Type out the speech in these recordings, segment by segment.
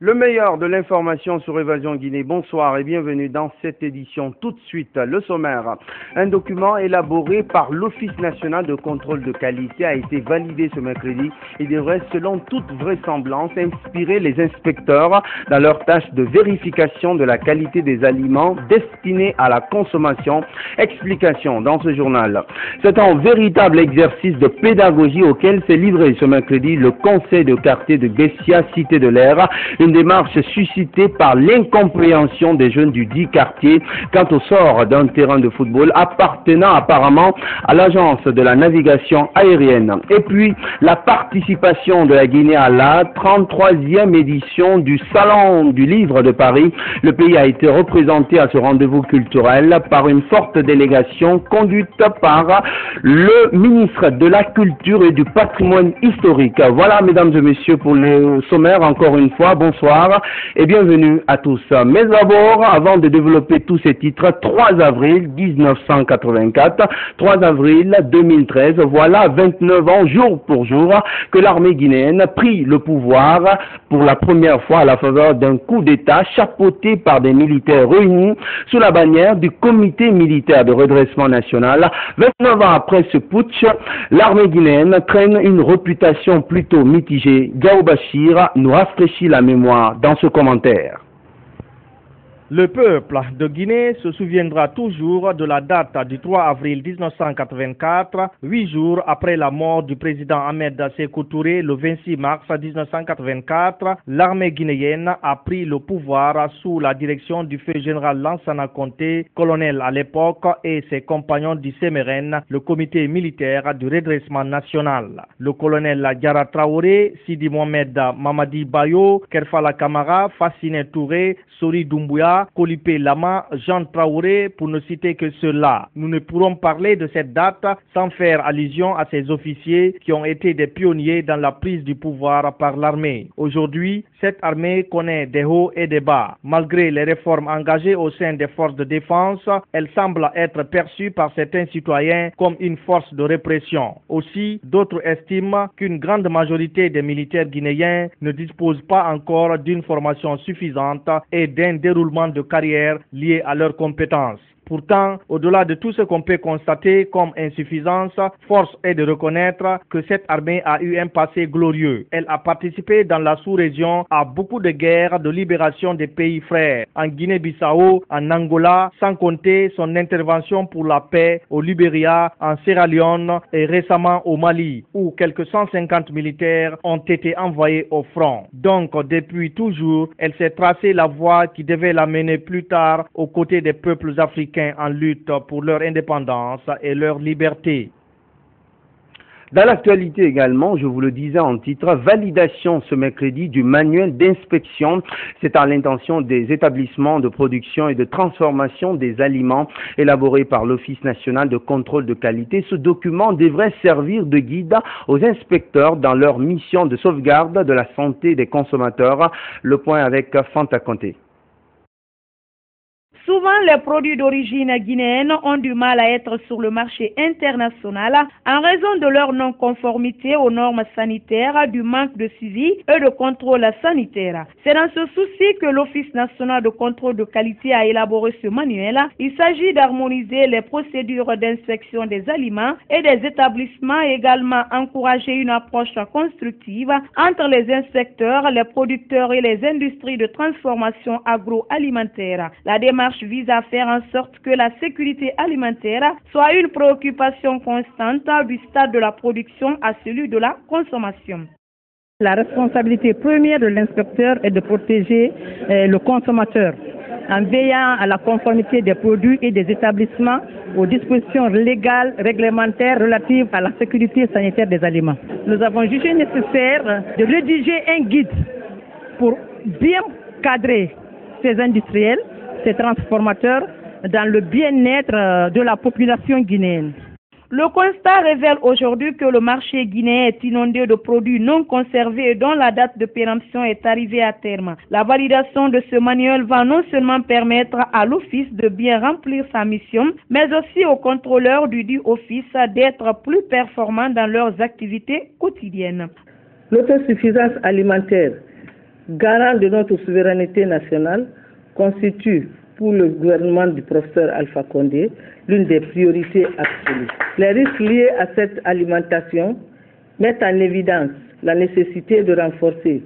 Le meilleur de l'information sur Évasion Guinée. Bonsoir et bienvenue dans cette édition. Tout de suite, le sommaire. Un document élaboré par l'Office national de contrôle de qualité a été validé ce mercredi et devrait, selon toute vraisemblance, inspirer les inspecteurs dans leur tâche de vérification de la qualité des aliments destinés à la consommation. Explication dans ce journal. C'est un véritable exercice de pédagogie auquel s'est livré ce mercredi le conseil de quartier de Bessia, Cité de l'Air. Une démarche suscitée par l'incompréhension des jeunes du dit quartier quant au sort d'un terrain de football appartenant apparemment à l'agence de la navigation aérienne. Et puis, la participation de la Guinée à la 33e édition du Salon du Livre de Paris. Le pays a été représenté à ce rendez-vous culturel par une forte délégation conduite par le ministre de la Culture et du Patrimoine historique. Voilà, mesdames et messieurs, pour le sommaire, encore une fois. Bonsoir et bienvenue à tous. Mais d'abord, avant de développer tous ces titres, 3 avril 1984, 3 avril 2013, voilà 29 ans jour pour jour que l'armée guinéenne prit le pouvoir pour la première fois à la faveur d'un coup d'État chapeauté par des militaires réunis sous la bannière du Comité militaire de redressement national. 29 ans après ce putsch, l'armée guinéenne traîne une réputation plutôt mitigée. Gao Bachir nous rafraîchit la mémoire dans ce commentaire. Le peuple de Guinée se souviendra toujours de la date du 3 avril 1984, 8 jours après la mort du président Ahmed Sékou Touré le 26 mars 1984. L'armée guinéenne a pris le pouvoir sous la direction du feu général Lansana Conté, colonel à l'époque, et ses compagnons du CMRN, le comité militaire du redressement national. Le colonel Diara Traoré, Sidi Mohamed Mamadi Bayo, Kerfala Kamara, Fassine Touré, Sori Doumbouya, Kolipé Lama, Jean Traoré, pour ne citer que ceux-là. Nous ne pourrons parler de cette date sans faire allusion à ces officiers qui ont été des pionniers dans la prise du pouvoir par l'armée. Aujourd'hui, cette armée connaît des hauts et des bas. Malgré les réformes engagées au sein des forces de défense, elle semble être perçue par certains citoyens comme une force de répression. Aussi, d'autres estiment qu'une grande majorité des militaires guinéens ne disposent pas encore d'une formation suffisante et d'un déroulement de carrière liés à leurs compétences. Pourtant, au-delà de tout ce qu'on peut constater comme insuffisance, force est de reconnaître que cette armée a eu un passé glorieux. Elle a participé dans la sous-région à beaucoup de guerres de libération des pays frères, en Guinée-Bissau, en Angola, sans compter son intervention pour la paix au Libéria, en Sierra Leone et récemment au Mali, où quelques 150 militaires ont été envoyés au front. Donc, depuis toujours, elle s'est tracé la voie qui devait la mener plus tard aux côtés des peuples africains en lutte pour leur indépendance et leur liberté. Dans l'actualité également, je vous le disais en titre, validation ce mercredi du manuel d'inspection. C'est à l'intention des établissements de production et de transformation des aliments élaboré par l'Office national de contrôle de qualité. Ce document devrait servir de guide aux inspecteurs dans leur mission de sauvegarde de la santé des consommateurs. Le point avec Fanta Conté. Souvent, les produits d'origine guinéenne ont du mal à être sur le marché international en raison de leur non-conformité aux normes sanitaires, du manque de suivi et de contrôle sanitaire. C'est dans ce souci que l'Office national de contrôle de qualité a élaboré ce manuel. Il s'agit d'harmoniser les procédures d'inspection des aliments et des établissements et également encourager une approche constructive entre les inspecteurs, les producteurs et les industries de transformation agroalimentaire. La démarche vise à faire en sorte que la sécurité alimentaire soit une préoccupation constante du stade de la production à celui de la consommation. La responsabilité première de l'inspecteur est de protéger le consommateur en veillant à la conformité des produits et des établissements aux dispositions légales, réglementaires relatives à la sécurité sanitaire des aliments. Nous avons jugé nécessaire de rédiger un guide pour bien cadrer ces industriels, ces transformateurs dans le bien-être de la population guinéenne. Le constat révèle aujourd'hui que le marché guinéen est inondé de produits non conservés et dont la date de péremption est arrivée à terme. La validation de ce manuel va non seulement permettre à l'office de bien remplir sa mission, mais aussi aux contrôleurs du dit office d'être plus performants dans leurs activités quotidiennes. L'autosuffisance alimentaire, garant de notre souveraineté nationale, constitue pour le gouvernement du professeur Alpha Condé l'une des priorités absolues. Les risques liés à cette alimentation mettent en évidence la nécessité de renforcer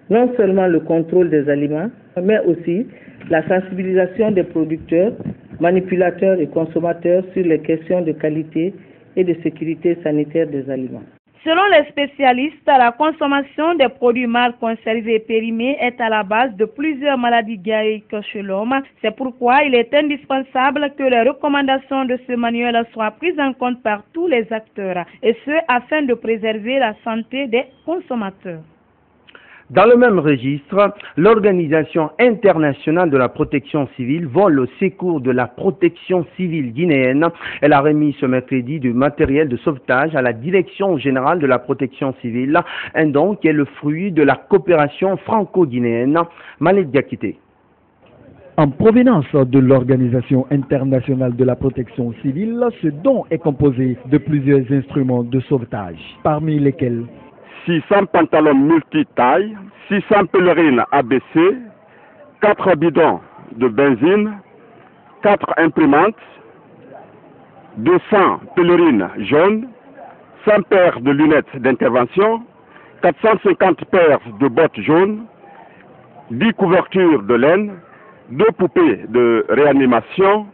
non seulement le contrôle des aliments, mais aussi la sensibilisation des producteurs, manipulateurs et consommateurs sur les questions de qualité et de sécurité sanitaire des aliments. Selon les spécialistes, la consommation des produits mal conservés et périmés est à la base de plusieurs maladies diarrhéiques chez l'homme. C'est pourquoi il est indispensable que les recommandations de ce manuel soient prises en compte par tous les acteurs, et ce afin de préserver la santé des consommateurs. Dans le même registre, l'Organisation internationale de la protection civile vole au secours de la protection civile guinéenne. Elle a remis ce mercredi du matériel de sauvetage à la Direction générale de la protection civile, un don qui est le fruit de la coopération franco-guinéenne. Malik Diakité. En provenance de l'Organisation internationale de la protection civile, ce don est composé de plusieurs instruments de sauvetage, parmi lesquels 600 pantalons multitailles, 600 pèlerines ABC, 4 bidons de benzine, 4 imprimantes, 200 pèlerines jaunes, 100 paires de lunettes d'intervention, 450 paires de bottes jaunes, 10 couvertures de laine, 2 poupées de réanimation.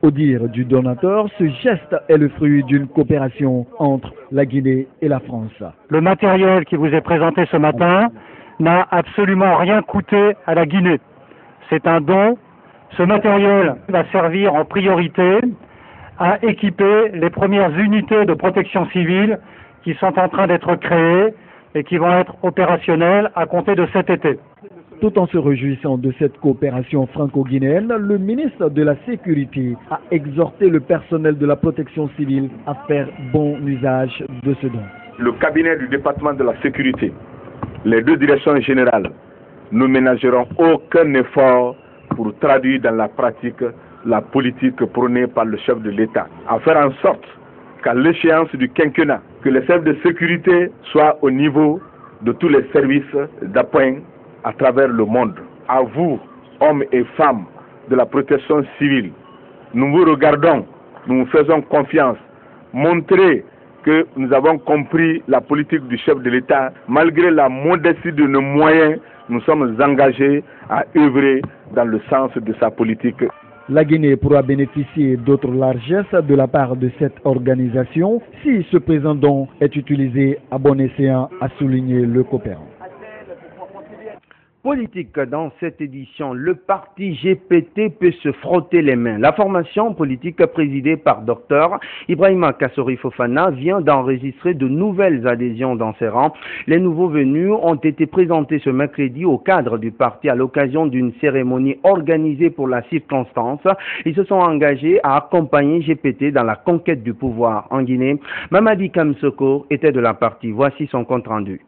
Au dire du donateur, ce geste est le fruit d'une coopération entre la Guinée et la France. Le matériel qui vous est présenté ce matin n'a absolument rien coûté à la Guinée. C'est un don. Ce matériel va servir en priorité à équiper les premières unités de protection civile qui sont en train d'être créées et qui vont être opérationnelles à compter de cet été. Tout en se réjouissant de cette coopération franco-guinéenne, le ministre de la Sécurité a exhorté le personnel de la protection civile à faire bon usage de ce don. Le cabinet du département de la sécurité, les deux directions générales, ne ménageront aucun effort pour traduire dans la pratique la politique prônée par le chef de l'État, à faire en sorte qu'à l'échéance du quinquennat, que les services de sécurité soient au niveau de tous les services d'appoint à travers le monde. À vous, hommes et femmes de la protection civile, nous vous regardons, nous vous faisons confiance. Montrez que nous avons compris la politique du chef de l'État. Malgré la modestie de nos moyens, nous sommes engagés à œuvrer dans le sens de sa politique. La Guinée pourra bénéficier d'autres largesses de la part de cette organisation si ce présent don est utilisé à bon escient, a souligné le coopérant. Politique dans cette édition, le parti GPT peut se frotter les mains. La formation politique présidée par Dr Ibrahima Kassori Fofana vient d'enregistrer de nouvelles adhésions dans ses rangs. Les nouveaux venus ont été présentés ce mercredi au cadre du parti à l'occasion d'une cérémonie organisée pour la circonstance. Ils se sont engagés à accompagner GPT dans la conquête du pouvoir en Guinée. Mamadi Kamsoko était de la partie. Voici son compte rendu.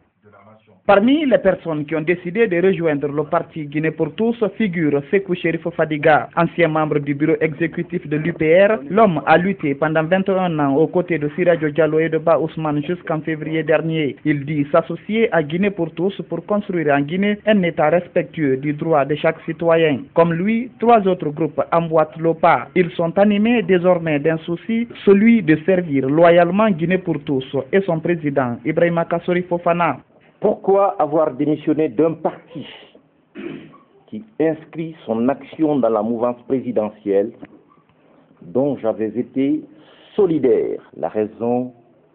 Parmi les personnes qui ont décidé de rejoindre le parti Guinée pour tous figure Sékou Chérif Fadiga, ancien membre du bureau exécutif de l'UPR. L'homme a lutté pendant 21 ans aux côtés de Sirajo Diallo et de Ba Ousmane jusqu'en février dernier. Il dit s'associer à Guinée pour tous pour construire en Guinée un État respectueux du droit de chaque citoyen. Comme lui, 3 autres groupes emboîtent le pas. Ils sont animés désormais d'un souci, celui de servir loyalement Guinée pour tous et son président Ibrahima Kassori Fofana. Pourquoi avoir démissionné d'un parti qui inscrit son action dans la mouvance présidentielle dont j'avais été solidaire? La raison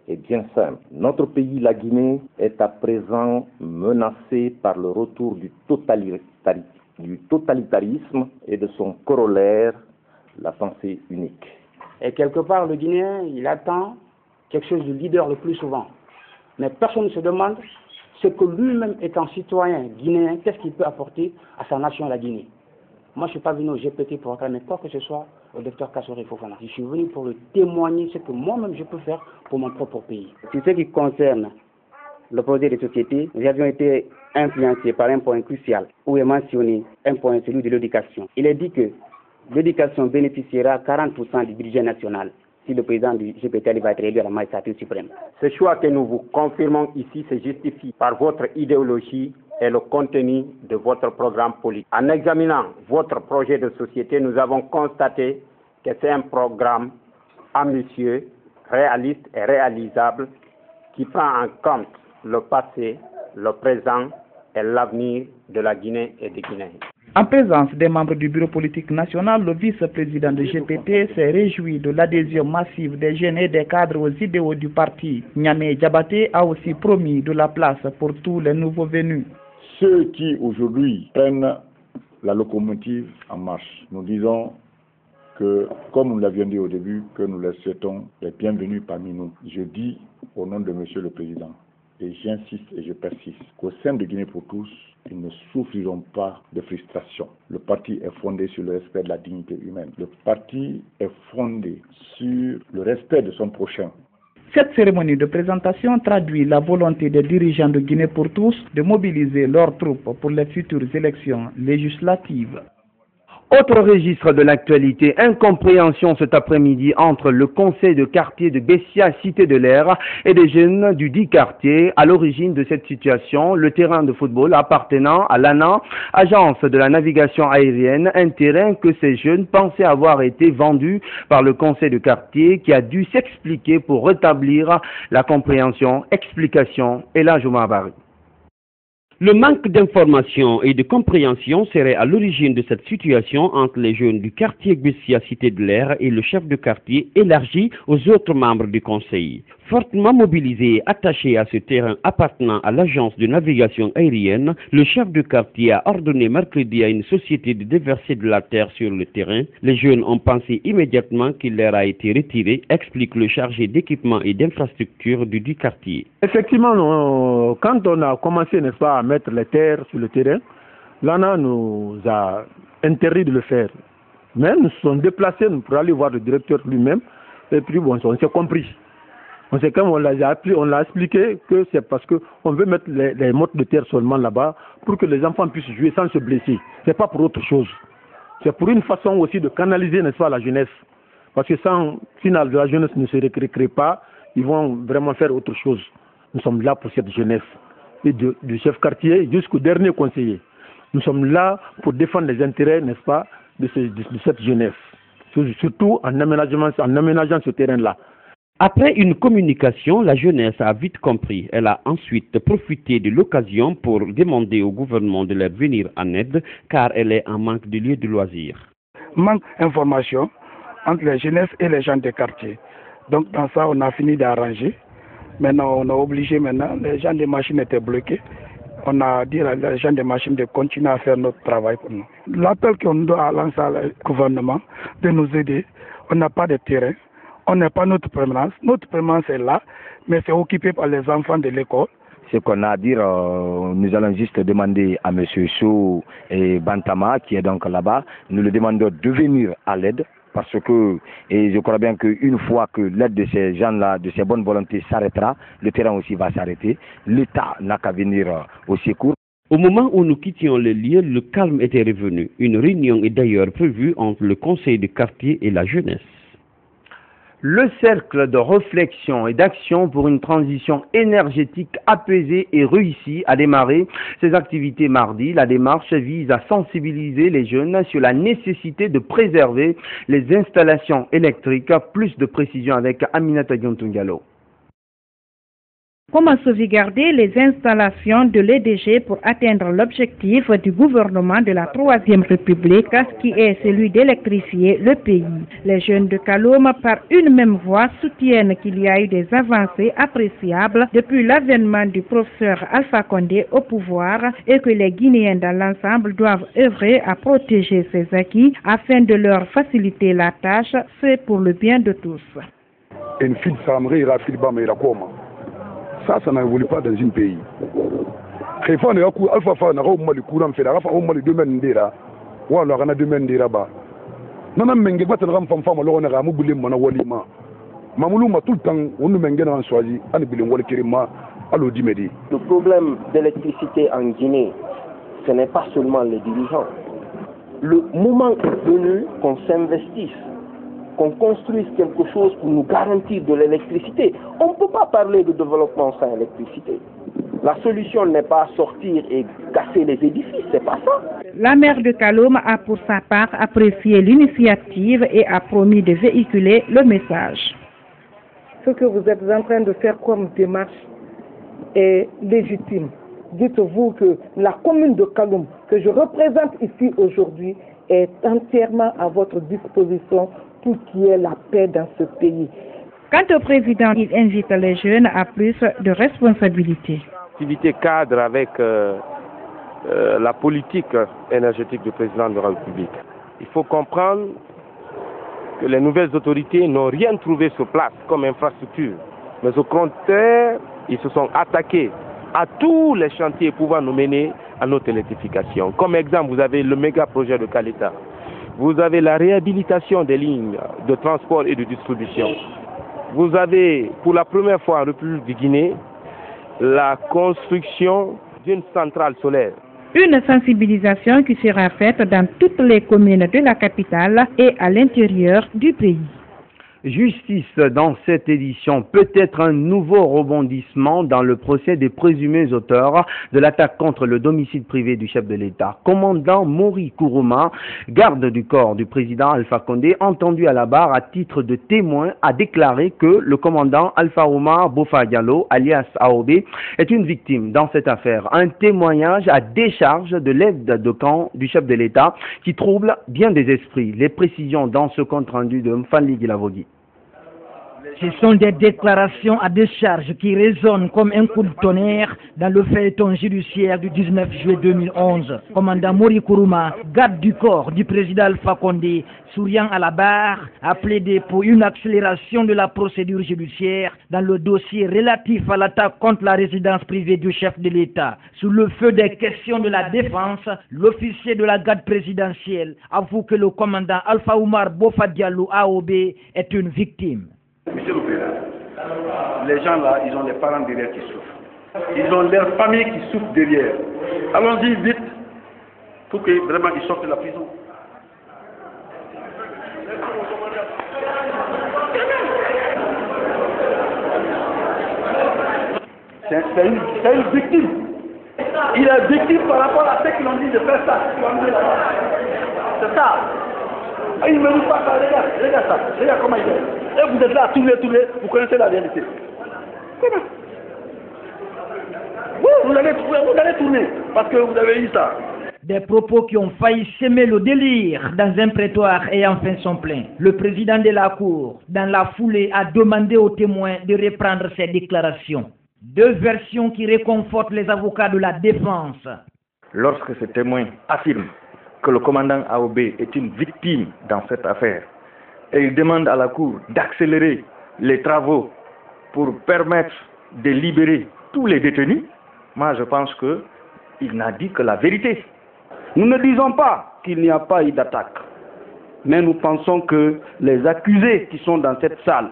est bien simple. Notre pays, la Guinée, est à présent menacé par le retour du totalitarisme et de son corollaire, la pensée unique. Et quelque part, le Guinéen, il attend quelque chose de leader le plus souvent. Mais personne ne se demande ce que lui-même étant citoyen guinéen, qu'est-ce qu'il peut apporter à sa nation, la Guinée. Moi, je ne suis pas venu au GPT pour réclamer quoi que ce soit. au docteur Kassori Fofana. Je suis venu pour le témoigner ce que moi-même je peux faire pour mon propre pays. Sur ce qui concerne le projet de société, nous avions été influencés par un point crucial où est mentionné un point, celui de l'éducation. Il est dit que l'éducation bénéficiera 40% du budget national si le président du GPTL va être élu à la magistrature suprême. Ce choix que nous vous confirmons ici se justifie par votre idéologie et le contenu de votre programme politique. En examinant votre projet de société, nous avons constaté que c'est un programme ambitieux, réaliste et réalisable qui prend en compte le passé, le présent et l'avenir de la Guinée et des Guinéens. En présence des membres du bureau politique national, le vice-président de GPT s'est réjoui de l'adhésion massive des jeunes et des cadres aux idéaux du parti. Niamey Diabaté a aussi promis de la place pour tous les nouveaux venus. Ceux qui aujourd'hui prennent la locomotive en marche, nous disons que, comme nous l'avions dit au début, que nous les souhaitons les bienvenus parmi nous. Je dis au nom de Monsieur le Président, et j'insiste et je persiste, qu'au sein de Guinée pour tous, ils ne souffriront pas de frustration. Le parti est fondé sur le respect de la dignité humaine. Le parti est fondé sur le respect de son prochain. Cette cérémonie de présentation traduit la volonté des dirigeants de Guinée pour tous de mobiliser leurs troupes pour les futures élections législatives. Autre registre de l'actualité, incompréhension cet après-midi entre le conseil de quartier de Bessia, Cité de l'Air, et des jeunes du dit quartier. À l'origine de cette situation, le terrain de football appartenant à l'ANA, agence de la navigation aérienne, un terrain que ces jeunes pensaient avoir été vendu par le conseil de quartier qui a dû s'expliquer pour rétablir la compréhension. Explication, Ella Joumabari. Le manque d'information et de compréhension serait à l'origine de cette situation entre les jeunes du quartier Bessia Cité de l'Air et le chef de quartier élargi aux autres membres du conseil. Fortement mobilisé et attaché à ce terrain appartenant à l'agence de navigation aérienne, le chef de quartier a ordonné mercredi à une société de déverser de la terre sur le terrain. Les jeunes ont pensé immédiatement qu'il leur a été retiré, explique le chargé d'équipement et d'infrastructure du dit quartier. Effectivement, quand on a commencé, n'est-ce pas, à mettre les terres sur le terrain, l'ANA nous a interdit de le faire. Mais nous sommes déplacés pour aller voir le directeur lui-même, et puis bon, on s'est compris. On sait quand on l'a expliqué que c'est parce qu'on veut mettre les mottes de terre seulement là-bas pour que les enfants puissent jouer sans se blesser. C'est pas pour autre chose. C'est pour une façon aussi de canaliser, n'est-ce pas, la jeunesse. Parce que si la jeunesse ne se récrée pas, ils vont vraiment faire autre chose. Nous sommes là pour cette jeunesse. Et du chef quartier jusqu'au dernier conseiller. Nous sommes là pour défendre les intérêts, n'est-ce pas, de cette jeunesse. Surtout en aménageant ce terrain-là. Après une communication, la jeunesse a vite compris. Elle a ensuite profité de l'occasion pour demander au gouvernement de leur venir en aide, car elle est en manque de lieux de loisirs. Manque d'information entre les jeunesses et les gens des quartiers. Donc dans ça, on a fini d'arranger. Maintenant, on a obligé, les gens des machines étaient bloqués. On a dit à les gens des machines de continuer à faire notre travail pour nous. L'appel qu'on doit lancer au gouvernement de nous aider, on n'a pas de terrain. On n'a pas notre permanence. Notre permanence est là, mais c'est occupé par les enfants de l'école. Ce qu'on a à dire, nous allons juste demander à M. Chou et Bantama, qui est donc là-bas, nous le demandons de venir à l'aide, parce que, et je crois bien qu'une fois que l'aide de ces gens-là, de ces bonnes volontés s'arrêtera, le terrain aussi va s'arrêter. L'État n'a qu'à venir au secours. Au moment où nous quittions le lieu, le calme était revenu. Une réunion est d'ailleurs prévue entre le conseil de quartier et la jeunesse. Le cercle de réflexion et d'action pour une transition énergétique apaisée et réussie a démarré ses activités mardi. La démarche vise à sensibiliser les jeunes sur la nécessité de préserver les installations électriques. Plus de précision avec Aminata Diontungalo. Comment sauvegarder les installations de l'EDG pour atteindre l'objectif du gouvernement de la Troisième République, qui est celui d'électrifier le pays. Les jeunes de Kaloum, par une même voix, soutiennent qu'il y a eu des avancées appréciables depuis l'avènement du professeur Alpha Condé au pouvoir et que les Guinéens dans l'ensemble doivent œuvrer à protéger ces acquis afin de leur faciliter la tâche. C'est pour le bien de tous. Ça n'évolue pas dans un pays. nana menge gwata ram fam fam lo na mu bulim mana wali ma mamulu ma tout le temps on nous menge na choisi an bilim wala kirima alo dimedi. Le problème d'électricité en Guinée, ce n'est pas seulement les dirigeants. Le moment est venu qu'on s'investisse, qu'on construise quelque chose pour nous garantir de l'électricité. On ne peut pas parler de développement sans électricité. La solution n'est pas sortir et casser les édifices, c'est pas ça. La maire de Kaloum a pour sa part apprécié l'initiative et a promis de véhiculer le message. Ce que vous êtes en train de faire comme démarche est légitime. Dites-vous que la commune de Kaloum, que je représente ici aujourd'hui, est entièrement à votre disposition pour qu'il y ait la paix dans ce pays. Quant au président, il invite les jeunes à plus de responsabilités. Activité cadre avec la politique énergétique du président de la République. Il faut comprendre que les nouvelles autorités n'ont rien trouvé sur place comme infrastructure, mais au contraire, ils se sont attaqués à tous les chantiers pouvant nous mener à notre électrification. Comme exemple, vous avez le méga projet de Kaleta. Vous avez la réhabilitation des lignes de transport et de distribution. Vous avez, pour la première fois en République de Guinée, la construction d'une centrale solaire. Une sensibilisation qui sera faite dans toutes les communes de la capitale et à l'intérieur du pays. Justice dans cette édition, peut-être un nouveau rebondissement dans le procès des présumés auteurs de l'attaque contre le domicile privé du chef de l'État. Commandant Mori Kourouma, garde du corps du président Alpha Condé, entendu à la barre à titre de témoin, a déclaré que le commandant Alpha Oumar Bofa Diallo, alias AOB, est une victime dans cette affaire. Un témoignage à décharge de l'aide de camp du chef de l'État qui trouble bien des esprits. Les précisions dans ce compte rendu de Mfanli Gilavogui. Ce sont des déclarations à décharge qui résonnent comme un coup de tonnerre dans le feuilleton judiciaire du 19 juillet 2011. Commandant Mori Kourouma, garde du corps du président Alpha Condé, souriant à la barre, a plaidé pour une accélération de la procédure judiciaire dans le dossier relatif à l'attaque contre la résidence privée du chef de l'État. Sous le feu des questions de la défense, l'officier de la garde présidentielle avoue que le commandant Alpha Oumar Bofa Diallo AOB est une victime. Monsieur le Président, les gens là, ils ont des parents derrière qui souffrent. Ils ont leurs familles qui souffrent derrière. Allons-y vite pour que vraiment ils sortent de la prison. C'est une victime. Il est victime par rapport à ceux qui l'ont dit de faire ça. C'est ça. Il ne me dit pas ça, regarde ça, regarde comment il est. Et vous êtes là, tous les, vous connaissez la réalité. Comment? Vous allez tourner, parce que vous avez eu ça. Des propos qui ont failli semer le délire dans un prétoire ayant fait son plein. Le président de la Cour, dans la foulée, a demandé aux témoins de reprendre ses déclarations. Deux versions qui réconfortent les avocats de la défense. Lorsque ce témoin affirme que le commandant AOB est une victime dans cette affaire, et il demande à la Cour d'accélérer les travaux pour permettre de libérer tous les détenus, moi je pense qu'il n'a dit que la vérité. Nous ne disons pas qu'il n'y a pas eu d'attaque, mais nous pensons que les accusés qui sont dans cette salle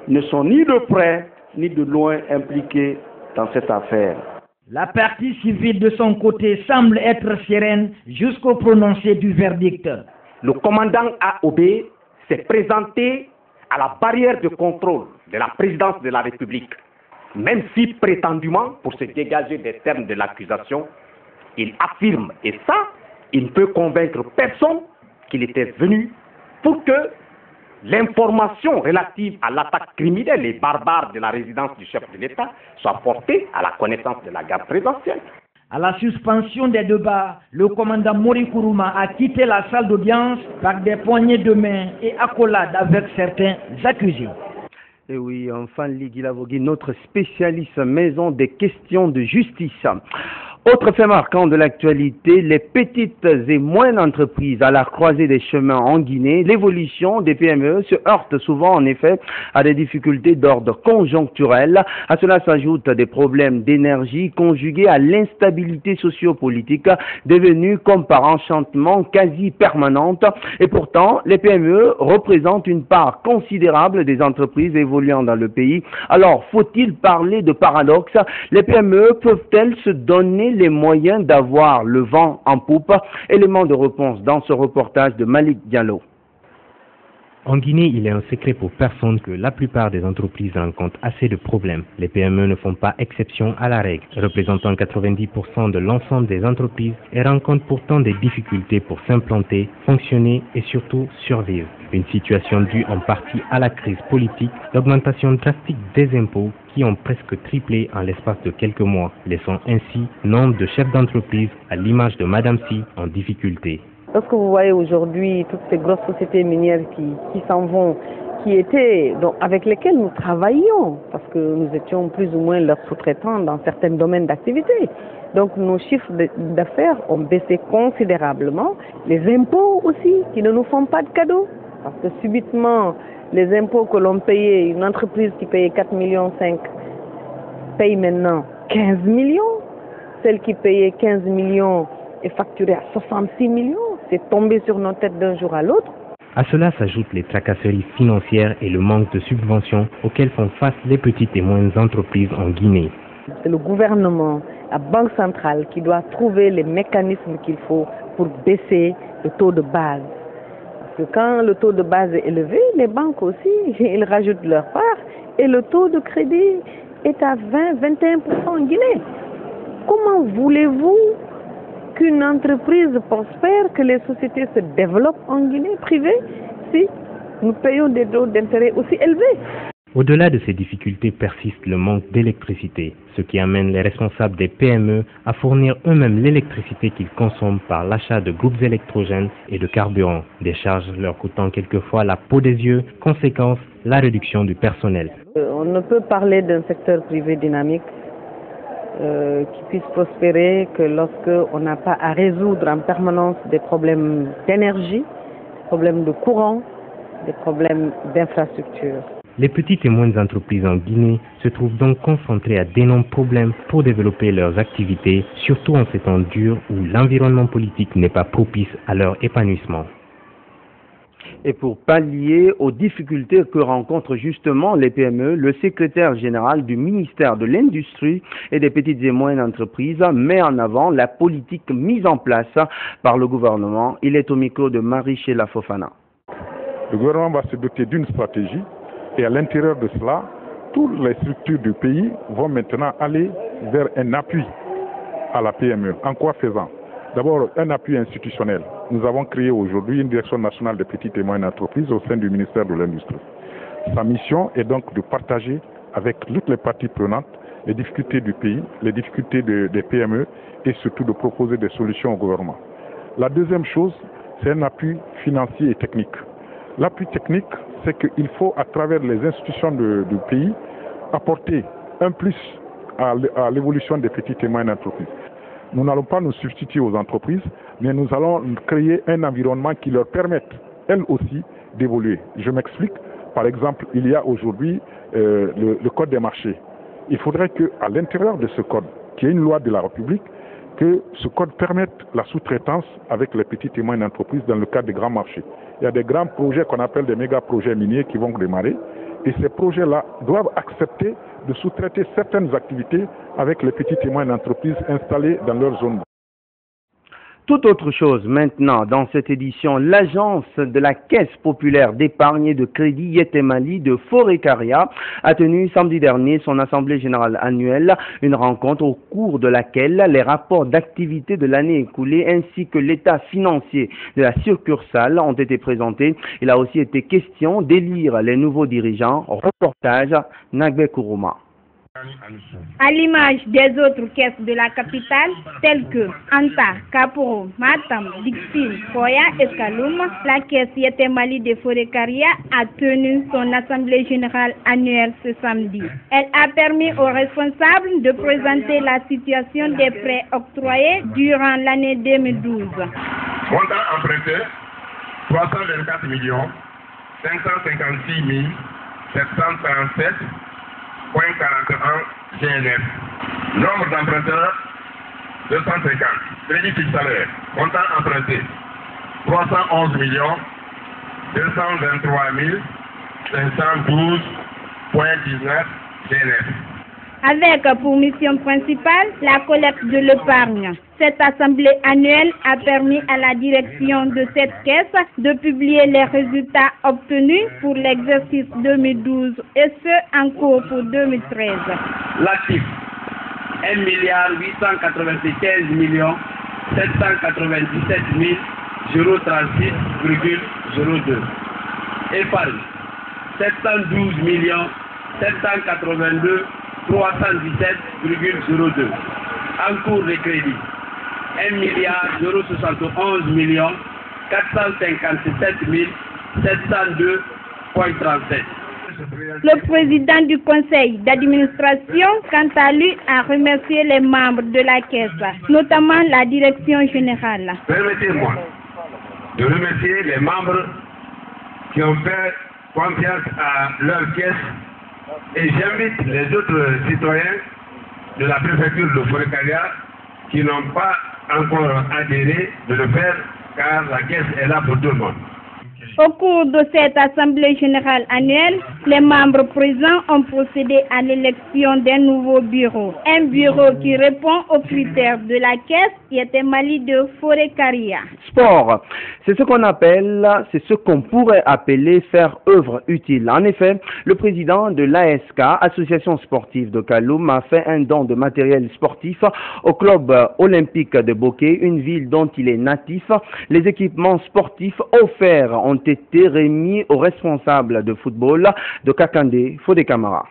ne sont ni de près ni de loin impliqués dans cette affaire. La partie civile de son côté semble être sereine jusqu'au prononcé du verdict. Le commandant AOB s'est présenté à la barrière de contrôle de la présidence de la République, même si prétendument, pour se dégager des termes de l'accusation, il affirme, et ça, il ne peut convaincre personne qu'il était venu pour que l'information relative à l'attaque criminelle et barbare de la résidence du chef de l'État soit portée à la connaissance de la garde présidentielle. À la suspension des débats, le commandant Mori Kourouma a quitté la salle d'audience par des poignées de main et accolades avec certains accusés. Et oui, enfin, Ligui Lavogui, notre spécialiste maison des questions de justice. Autre fait marquant de l'actualité, les petites et moyennes entreprises à la croisée des chemins en Guinée. L'évolution des PME se heurte souvent en effet à des difficultés d'ordre conjoncturel. À cela s'ajoutent des problèmes d'énergie conjugués à l'instabilité sociopolitique devenue comme par enchantement quasi permanente. Et pourtant, les PME représentent une part considérable des entreprises évoluant dans le pays. Alors, faut-il parler de paradoxe? Les PME peuvent-elles se donner les moyens d'avoir le vent en poupe? Élément de réponse dans ce reportage de Malik Diallo. En Guinée, il est un secret pour personne que la plupart des entreprises rencontrent assez de problèmes. Les PME ne font pas exception à la règle, représentant 90% de l'ensemble des entreprises et rencontrent pourtant des difficultés pour s'implanter, fonctionner et surtout survivre. Une situation due en partie à la crise politique, l'augmentation drastique des impôts qui ont presque triplé en l'espace de quelques mois, laissant ainsi nombre de chefs d'entreprise à l'image de Madame Si en difficulté. Lorsque vous voyez aujourd'hui toutes ces grosses sociétés minières qui s'en vont, avec lesquelles nous travaillions, parce que nous étions plus ou moins leurs sous-traitants dans certains domaines d'activité. Donc nos chiffres d'affaires ont baissé considérablement. Les impôts aussi, qui ne nous font pas de cadeaux. Parce que subitement, les impôts que l'on payait, une entreprise qui payait 4,5 millions paye maintenant 15 millions. Celle qui payait 15 millions est facturée à 66 millions. C'est tombé sur nos têtes d'un jour à l'autre. À cela s'ajoutent les tracasseries financières et le manque de subventions auxquelles font face les petites et moyennes entreprises en Guinée. C'est le gouvernement, la Banque centrale qui doit trouver les mécanismes qu'il faut pour baisser le taux de base. Parce que quand le taux de base est élevé, les banques aussi, ils rajoutent leur part et le taux de crédit est à 20-21% en Guinée. Comment voulez-vous qu'une entreprise prospère, que les sociétés se développent en Guinée privée si nous payons des taux d'intérêt aussi élevés? Au-delà de ces difficultés persiste le manque d'électricité, ce qui amène les responsables des PME à fournir eux-mêmes l'électricité qu'ils consomment par l'achat de groupes électrogènes et de carburant, des charges leur coûtant quelquefois la peau des yeux, conséquence, la réduction du personnel. On ne peut parler d'un secteur privé dynamique qui puisse prospérer que lorsqu'on n'a pas à résoudre en permanence des problèmes d'énergie, des problèmes de courant, des problèmes d'infrastructure. Les petites et moyennes entreprises en Guinée se trouvent donc concentrées à d'énormes problèmes pour développer leurs activités, surtout en ces temps durs où l'environnement politique n'est pas propice à leur épanouissement. Et pour pallier aux difficultés que rencontrent justement les PME, le secrétaire général du ministère de l'Industrie et des petites et moyennes entreprises met en avant la politique mise en place par le gouvernement. Il est au micro de Marie-Sheila Fofana. Le gouvernement va se doter d'une stratégie et à l'intérieur de cela, toutes les structures du pays vont maintenant aller vers un appui à la PME. En quoi faisant? D'abord, un appui institutionnel. Nous avons créé aujourd'hui une direction nationale des petites et moyennes entreprises au sein du ministère de l'Industrie. Sa mission est donc de partager avec toutes les parties prenantes les difficultés du pays, les difficultés des PME et surtout de proposer des solutions au gouvernement. La deuxième chose, c'est un appui financier et technique. L'appui technique, c'est qu'il faut, à travers les institutions du pays, apporter un plus à l'évolution des petites et moyennes entreprises. Nous n'allons pas nous substituer aux entreprises, mais nous allons créer un environnement qui leur permette, elles aussi, d'évoluer. Je m'explique. Par exemple, il y a aujourd'hui le code des marchés. Il faudrait qu'à l'intérieur de ce code, qui est une loi de la République, que ce code permette la sous-traitance avec les petites et moyennes entreprises dans le cadre des grands marchés. Il y a des grands projets qu'on appelle des méga-projets miniers qui vont démarrer. Et ces projets-là doivent accepter de sous-traiter certaines activités avec les petites et moyennes entreprises installées dans leur zone. Tout autre chose maintenant dans cette édition, l'agence de la Caisse populaire d'épargne et de crédit Yetemali de Forécaria a tenu samedi dernier son assemblée générale annuelle, une rencontre au cours de laquelle les rapports d'activité de l'année écoulée ainsi que l'état financier de la succursale ont été présentés. Il a aussi été question d'élire les nouveaux dirigeants. Reportage Nagbe Kourouma. À l'image des autres caisses de la capitale, telles que Anta, Kaporo, Matam, Dixine, Koya et Kaloum, la caisse Yété Mali de Forêt-Caria a tenu son assemblée générale annuelle ce samedi. Elle a permis aux responsables de présenter la situation des prêts octroyés durant l'année 2012. Montant emprunté 324 556 737,41 GNF. Nombre d'emprunteurs 250. Crédit fixe salaire. Montant emprunté 311 223 512,19 GNF. Avec pour mission principale la collecte de l'épargne. Cette assemblée annuelle a permis à la direction de cette caisse de publier les résultats obtenus pour l'exercice 2012 et ceux en cours pour 2013. L'actif 1 895 797 036,02. Épargne 712 782 317,02. En cours de crédit 1 071 457 702,37. Le président du conseil d'administration, quant à lui, a remercié les membres de la caisse, notamment la direction générale. Permettez-moi de remercier les membres qui ont fait confiance à leur caisse et j'invite les autres citoyens de la préfecture de Forêt-Caria qui n'ont pas encore adhéré de le faire car la caisse est là pour tout le monde. Au cours de cette assemblée générale annuelle, les membres présents ont procédé à l'élection d'un nouveau bureau. Un bureau qui répond aux critères de la caisse Yété Mali de Forêt-Caria. Sport, c'est ce qu'on pourrait appeler faire œuvre utile. En effet, le président de l'ASK, Association sportive de Kaloum, a fait un don de matériel sportif au club olympique de Boké, une ville dont il est natif. Les équipements sportifs offerts ont été remis aux responsables de football de Kakandé, Fodé Camara.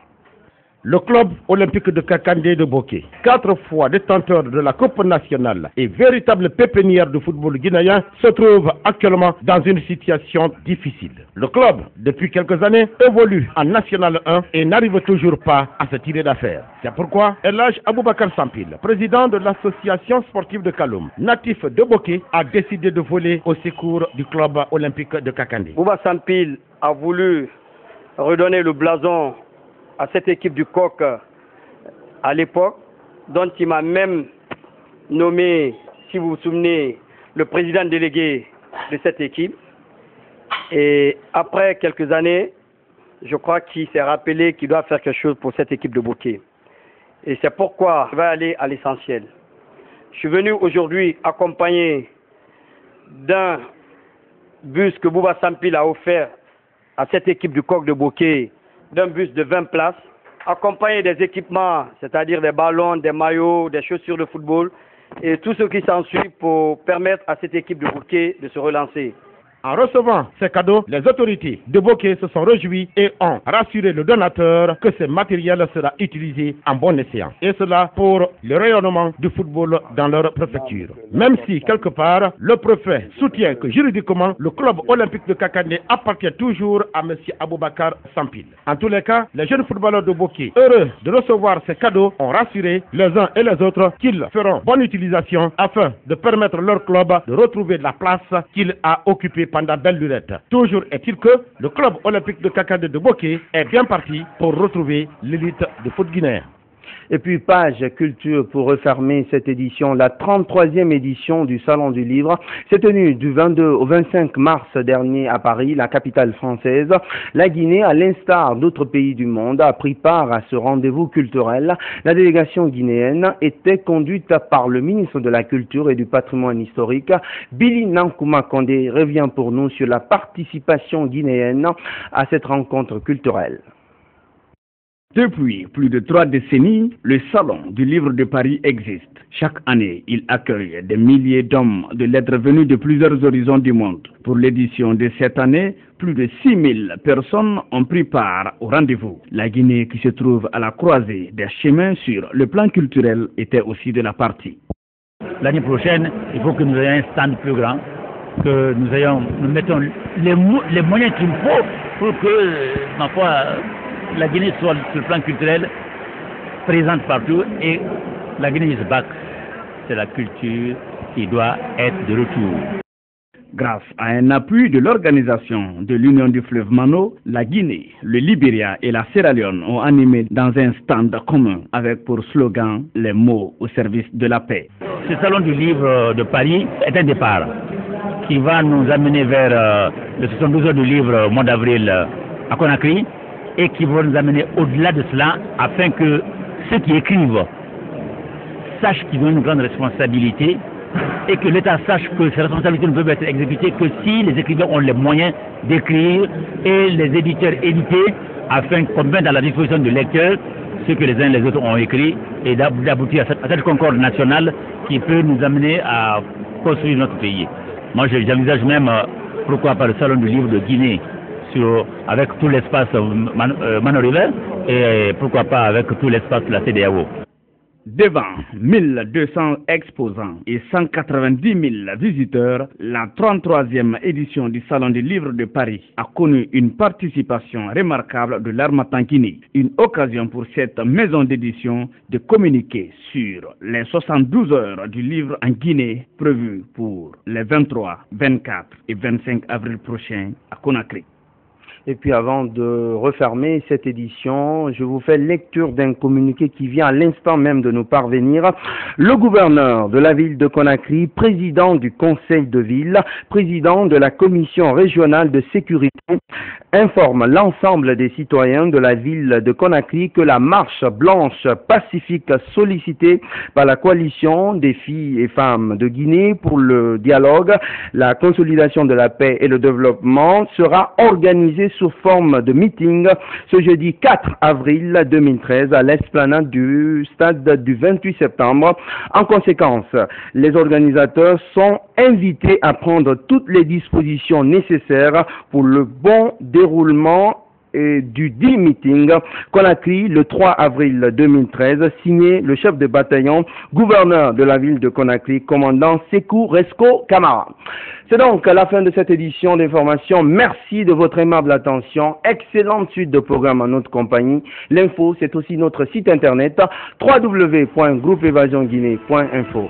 Le club olympique de Kakandé de Boké, 4 fois détenteur de la Coupe nationale et véritable pépinière de football guinéen, se trouve actuellement dans une situation difficile. Le club, depuis quelques années, évolue en National 1 et n'arrive toujours pas à se tirer d'affaire. C'est pourquoi El Hadj Aboubakar Sampil, président de l'association sportive de Kaloum, natif de Boké, a décidé de voler au secours du club olympique de Kakandé. Bouba Sampil a voulu redonner le blason à cette équipe du Coq à l'époque, dont il m'a même nommé, si vous vous souvenez, le président délégué de cette équipe. Et après quelques années, je crois qu'il s'est rappelé qu'il doit faire quelque chose pour cette équipe de Boké. Et c'est pourquoi je vais aller à l'essentiel. Je suis venu aujourd'hui accompagné d'un bus que Bouba Sampil a offert à cette équipe du Coq de Boké, d'un bus de 20 places, accompagné des équipements, c'est-à-dire des ballons, des maillots, des chaussures de football et tout ce qui s'ensuit pour permettre à cette équipe de Boké de se relancer. En recevant ces cadeaux, les autorités de Boké se sont réjouies et ont rassuré le donateur que ce matériel sera utilisé en bon escient. Et cela pour le rayonnement du football dans leur préfecture. Même si, quelque part, le préfet soutient que juridiquement, le club olympique de Kakandé appartient toujours à M. Aboubakar Sampil. En tous les cas, les jeunes footballeurs de Boké, heureux de recevoir ces cadeaux, ont rassuré les uns et les autres qu'ils feront bonne utilisation afin de permettre leur club de retrouver la place qu'il a occupée pendant belle lurette. Toujours est-il que le club olympique de Kakandé de Boké est bien parti pour retrouver l'élite de foot guinéen. Et puis, page culture pour refermer cette édition. La 33e édition du Salon du Livre s'est tenue du 22 au 25 mars dernier à Paris, la capitale française. La Guinée, à l'instar d'autres pays du monde, a pris part à ce rendez-vous culturel. La délégation guinéenne était conduite par le ministre de la Culture et du Patrimoine historique. Billy Nankouma Kondé revient pour nous sur la participation guinéenne à cette rencontre culturelle. Depuis plus de 3 décennies, le Salon du Livre de Paris existe. Chaque année, il accueille des milliers d'hommes de lettres venus de plusieurs horizons du monde. Pour l'édition de cette année, plus de 6000 personnes ont pris part au rendez-vous. La Guinée, qui se trouve à la croisée des chemins sur le plan culturel, était aussi de la partie. L'année prochaine, il faut que nous ayons un stand plus grand, que nous mettons les moyens qu'il faut pour que, ma foi, la Guinée soit sur le plan culturel présente partout, et la Guinée is back. C'est la culture qui doit être de retour. Grâce à un appui de l'organisation de l'Union du fleuve Mano, la Guinée, le Libéria et la Sierra Leone ont animé dans un stand commun avec pour slogan les mots au service de la paix. Ce salon du livre de Paris est un départ qui va nous amener vers le 72 heures du livre au mois d'avril à Conakry, et qui vont nous amener au-delà de cela afin que ceux qui écrivent sachent qu'ils ont une grande responsabilité, et que l'État sache que ces responsabilités ne peuvent être exécutées que si les écrivains ont les moyens d'écrire et les éditeurs éditer, afin qu'on mette à la disposition du lecteur ce que les uns et les autres ont écrit, et d'aboutir à cette concorde nationale qui peut nous amener à construire notre pays. Moi, j'envisage même, pourquoi pas, le salon du livre de Guinée, avec tout l'espace Mano River, et pourquoi pas avec tout l'espace de la CEDEAO. Devant 1200 exposants et 190 000 visiteurs, la 33e édition du Salon du Livre de Paris a connu une participation remarquable de l'Harmattan Guinée. Une occasion pour cette maison d'édition de communiquer sur les 72 heures du livre en Guinée prévues pour les 23, 24 et 25 avril prochains à Conakry. Et puis avant de refermer cette édition, je vous fais lecture d'un communiqué qui vient à l'instant même de nous parvenir. Le gouverneur de la ville de Conakry, président du conseil de ville, président de la commission régionale de sécurité, informe l'ensemble des citoyens de la ville de Conakry que la marche blanche pacifique sollicitée par la coalition des filles et femmes de Guinée pour le dialogue, la consolidation de la paix et le développement sera organisée sous forme de meeting ce jeudi 4 avril 2013 à l'esplanade du stade du 28 septembre. En conséquence, les organisateurs sont invités à prendre toutes les dispositions nécessaires pour le bon déroulement du dit meeting Conakry le 3 avril 2013, signé le chef de bataillon, gouverneur de la ville de Conakry, commandant Sekou Resco Kamara. C'est donc la fin de cette édition d'information. Merci de votre aimable attention. Excellente suite de programmes en notre compagnie. L'info, c'est aussi notre site internet www.groupeevasionguinée.info.